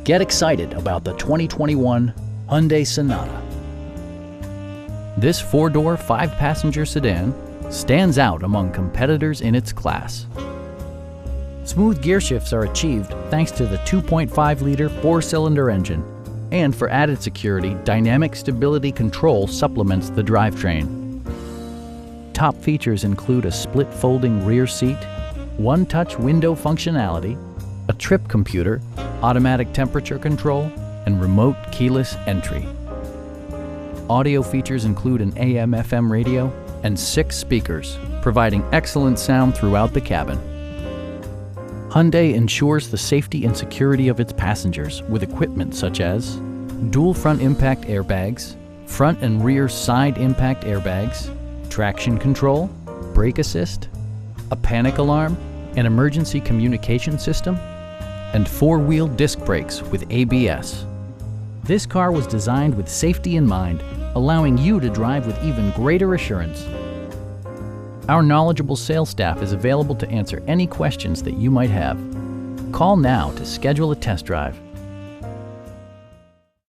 Get excited about the 2021 Hyundai Sonata. This four-door, five-passenger sedan stands out among competitors in its class. Smooth gear shifts are achieved thanks to the 2.5-liter four-cylinder engine. And for added security, dynamic stability control supplements the drivetrain. Top features include a split folding rear seat, one-touch window functionality, a trip computer, automatic temperature control, and remote keyless entry. Audio features include an AM/FM radio and 6 speakers, providing excellent sound throughout the cabin. Hyundai ensures the safety and security of its passengers with equipment such as dual front impact airbags, front and rear side impact airbags, traction control, brake assist, a panic alarm, an emergency communication system, and four-wheel disc brakes with ABS. This car was designed with safety in mind, allowing you to drive with even greater assurance. Our knowledgeable sales staff is available to answer any questions that you might have. Call now to schedule a test drive.